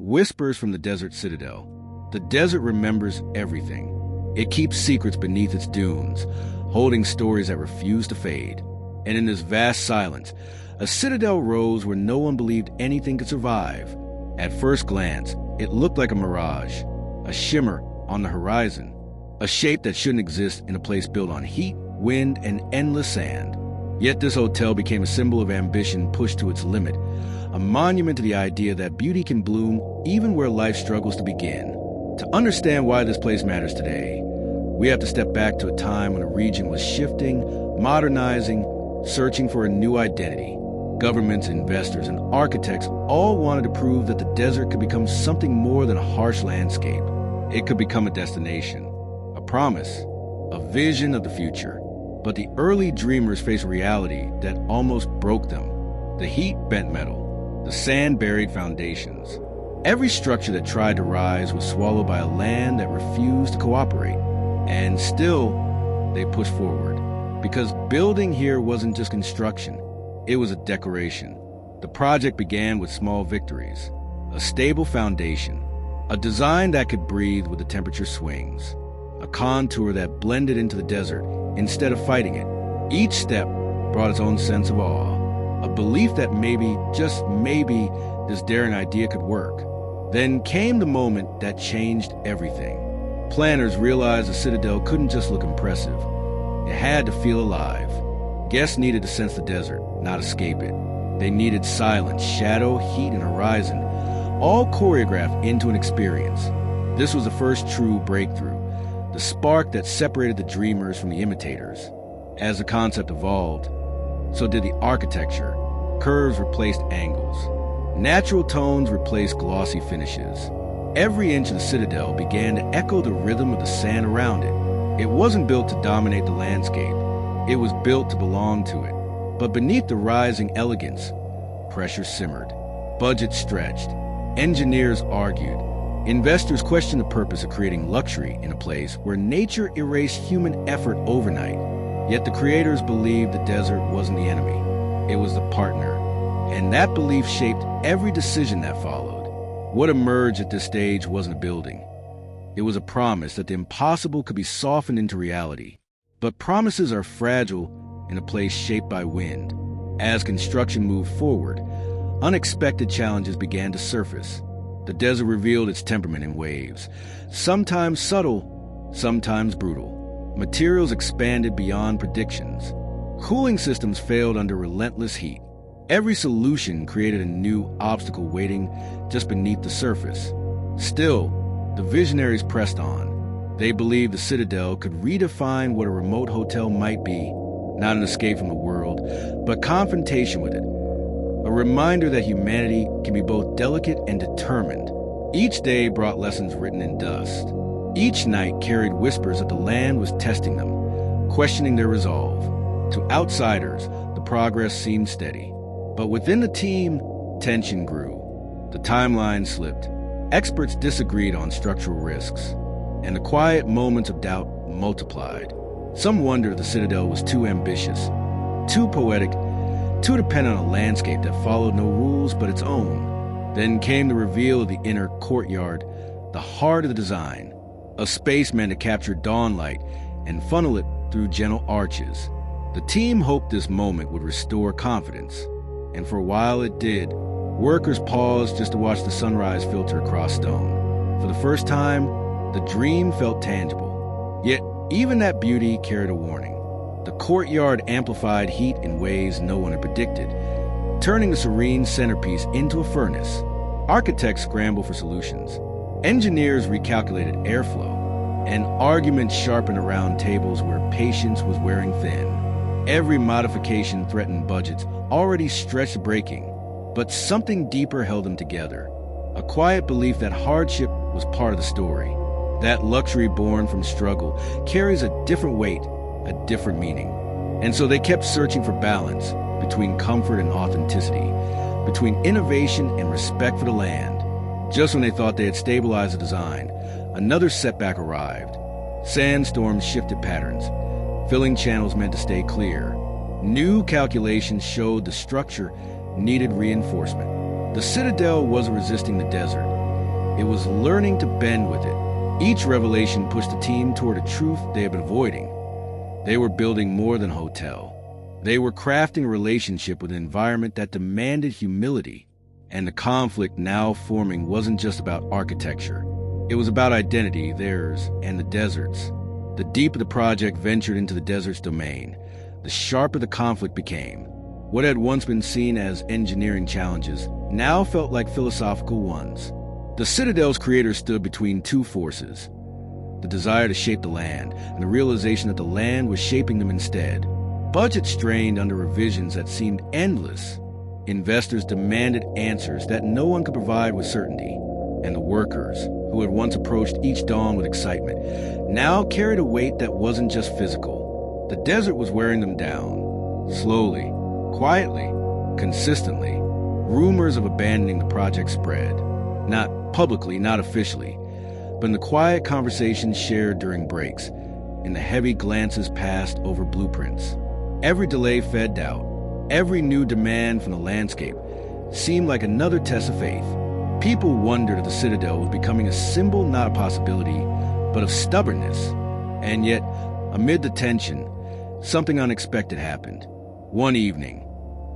Whispers from the Desert Citadel. The desert remembers everything. It keeps secrets beneath its dunes, holding stories that refuse to fade. And in this vast silence, a citadel rose where no one believed anything could survive. At first glance, it looked like a mirage, a shimmer on the horizon, a shape that shouldn't exist in a place built on heat, wind, and endless sand. Yet this hotel became a symbol of ambition pushed to its limit, a monument to the idea that beauty can bloom even where life struggles to begin. To understand why this place matters today, we have to step back to a time when a region was shifting, modernizing, searching for a new identity. Governments, investors, and architects all wanted to prove that the desert could become something more than a harsh landscape. It could become a destination, a promise, a vision of the future. But the early dreamers faced reality that almost broke them. The heat bent metal, the sand buried foundations. Every structure that tried to rise was swallowed by a land that refused to cooperate. And still, they pushed forward. Because building here wasn't just construction, it was a decoration. The project began with small victories, a stable foundation, a design that could breathe with the temperature swings, a contour that blended into the desert instead of fighting it. Each step brought its own sense of awe, a belief that maybe, just maybe, this daring idea could work. Then came the moment that changed everything. Planners realized the citadel couldn't just look impressive. It had to feel alive. Guests needed to sense the desert, not escape it. They needed silence, shadow, heat, and horizon, all choreographed into an experience. This was the first true breakthrough, the spark that separated the dreamers from the imitators. As the concept evolved, so did the architecture. Curves replaced angles. Natural tones replaced glossy finishes. Every inch of the citadel began to echo the rhythm of the sand around it. It wasn't built to dominate the landscape. It was built to belong to it. But beneath the rising elegance, pressure simmered. Budgets stretched. Engineers argued. Investors questioned the purpose of creating luxury in a place where nature erased human effort overnight. Yet the creators believed the desert wasn't the enemy. It was the partner. And that belief shaped every decision that followed. What emerged at this stage wasn't a building. It was a promise that the impossible could be softened into reality. But promises are fragile in a place shaped by wind. As construction moved forward, unexpected challenges began to surface. The desert revealed its temperament in waves, sometimes subtle, sometimes brutal. Materials expanded beyond predictions. Cooling systems failed under relentless heat. Every solution created a new obstacle waiting just beneath the surface. Still, the visionaries pressed on. They believed the citadel could redefine what a remote hotel might be, not an escape from the world, but confrontation with it. A reminder that humanity can be both delicate and determined. Each day brought lessons written in dust. Each night carried whispers that the land was testing them, questioning their resolve. To outsiders, the progress seemed steady. But within the team, tension grew. The timeline slipped. Experts disagreed on structural risks. And the quiet moments of doubt multiplied. Some wondered if the citadel was too ambitious, too poetic, too dependent on a landscape that followed no rules but its own. Then came the reveal of the inner courtyard, the heart of the design, a space meant to capture dawnlight and funnel it through gentle arches. The team hoped this moment would restore confidence. And for a while it did. Workers paused just to watch the sunrise filter across stone. For the first time, the dream felt tangible. Yet, even that beauty carried a warning. The courtyard amplified heat in ways no one had predicted, turning the serene centerpiece into a furnace. Architects scrambled for solutions. Engineers recalculated airflow, and arguments sharpened around tables where patience was wearing thin. Every modification threatened budgets already stretched breaking, but something deeper held them together. A quiet belief that hardship was part of the story. That luxury born from struggle carries a different weight, a different meaning. And so they kept searching for balance between comfort and authenticity, between innovation and respect for the land. Just when they thought they had stabilized the design, another setback arrived. Sandstorms shifted patterns. Filling channels meant to stay clear. New calculations showed the structure needed reinforcement. The citadel wasn't resisting the desert. It was learning to bend with it. Each revelation pushed the team toward a truth they had been avoiding. They were building more than a hotel. They were crafting a relationship with an environment that demanded humility. And the conflict now forming wasn't just about architecture. It was about identity, theirs, and the desert's. The deeper the project ventured into the desert's domain, the sharper the conflict became. What had once been seen as engineering challenges now felt like philosophical ones. The Citadel's creators stood between two forces: the desire to shape the land and the realization that the land was shaping them instead. Budgets strained under revisions that seemed endless. Investors demanded answers that no one could provide with certainty. And the workers, who had once approached each dawn with excitement, now carried a weight that wasn't just physical. The desert was wearing them down. Slowly, quietly, consistently, rumors of abandoning the project spread. Not publicly, not officially, but in the quiet conversations shared during breaks, in the heavy glances passed over blueprints. Every delay fed doubt. Every new demand from the landscape seemed like another test of faith. People wondered if the Citadel was becoming a symbol, not a possibility, but of stubbornness. And yet, amid the tension, something unexpected happened. One evening,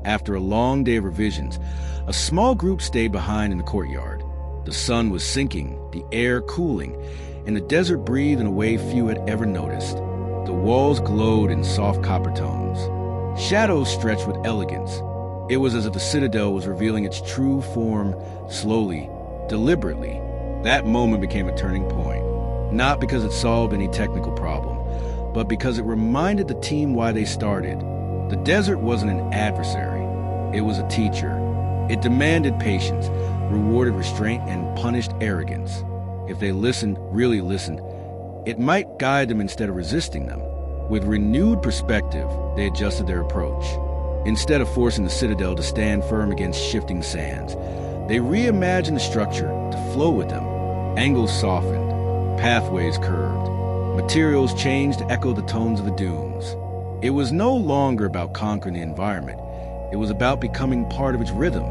after a long day of revisions, a small group stayed behind in the courtyard. The sun was sinking, the air cooling, and the desert breathed in a way few had ever noticed. The walls glowed in soft copper tones. Shadows stretched with elegance. It was as if the Citadel was revealing its true form slowly, deliberately. That moment became a turning point, not because it solved any technical problem, but because it reminded the team why they started. The desert wasn't an adversary. It was a teacher. It demanded patience, rewarded restraint, and punished arrogance. If they listened, really listened, it might guide them instead of resisting them. With renewed perspective, they adjusted their approach. Instead of forcing the Citadel to stand firm against shifting sands, they reimagined the structure to flow with them. Angles softened, pathways curved, materials changed to echo the tones of the dunes. It was no longer about conquering the environment. It was about becoming part of its rhythm,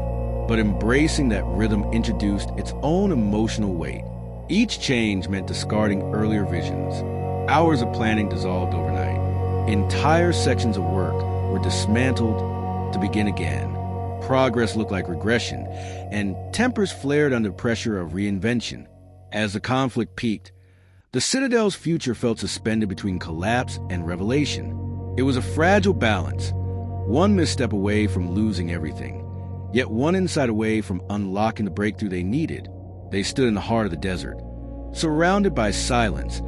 but embracing that rhythm introduced its own emotional weight. Each change meant discarding earlier visions. Hours of planning dissolved overnight. Entire sections of work were dismantled to begin again. Progress looked like regression, and tempers flared under pressure of reinvention. As the conflict peaked, the Citadel's future felt suspended between collapse and revelation. It was a fragile balance, one misstep away from losing everything, yet one insight away from unlocking the breakthrough they needed. They stood in the heart of the desert, surrounded by silence,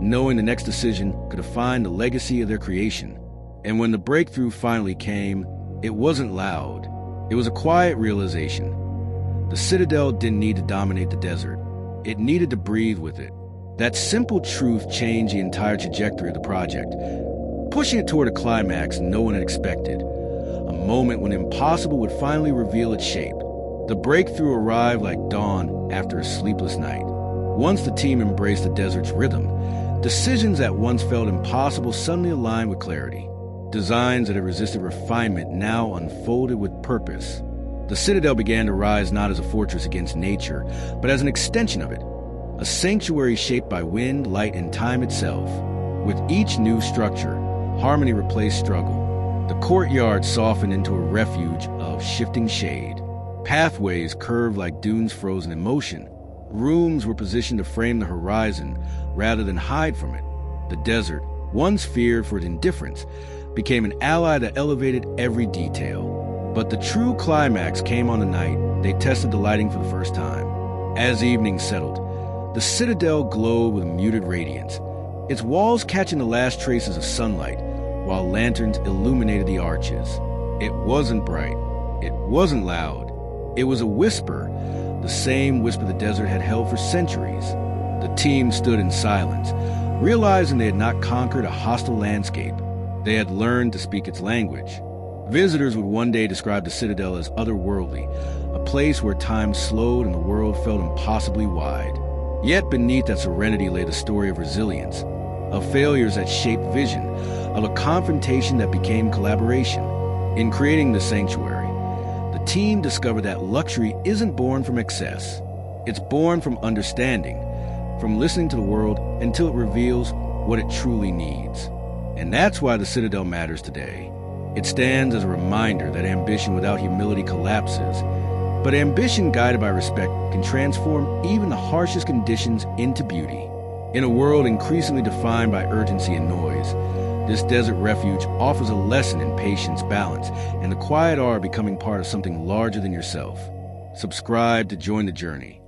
knowing the next decision could define the legacy of their creation. And when the breakthrough finally came, it wasn't loud. It was a quiet realization. The Citadel didn't need to dominate the desert. It needed to breathe with it. That simple truth changed the entire trajectory of the project, pushing it toward a climax no one had expected, a moment when impossible would finally reveal its shape. The breakthrough arrived like dawn after a sleepless night. Once the team embraced the desert's rhythm, decisions that once felt impossible suddenly aligned with clarity. Designs that had resisted refinement now unfolded with purpose. The Citadel began to rise not as a fortress against nature, but as an extension of it, a sanctuary shaped by wind, light, and time itself. With each new structure, harmony replaced struggle. The courtyard softened into a refuge of shifting shade. Pathways curved like dunes frozen in motion. Rooms were positioned to frame the horizon rather than hide from it. The desert, once feared for its indifference, became an ally that elevated every detail. But the true climax came on the night they tested the lighting for the first time. As evening settled, the Citadel glowed with muted radiance, its walls catching the last traces of sunlight, while lanterns illuminated the arches. It wasn't bright. It wasn't loud. It was a whisper, the same whisper the desert had held for centuries. The team stood in silence, realizing they had not conquered a hostile landscape. They had learned to speak its language. Visitors would one day describe the Citadel as otherworldly, a place where time slowed and the world felt impossibly wide. Yet beneath that serenity lay the story of resilience, of failures that shaped vision, of a confrontation that became collaboration. In creating the sanctuary, the team discovered that luxury isn't born from excess. It's born from understanding, from listening to the world until it reveals what it truly needs. And that's why the Citadel matters today. It stands as a reminder that ambition without humility collapses, but ambition guided by respect can transform even the harshest conditions into beauty. In a world increasingly defined by urgency and noise, this desert refuge offers a lesson in patience, balance, and the quiet art of becoming part of something larger than yourself. Subscribe to join the journey.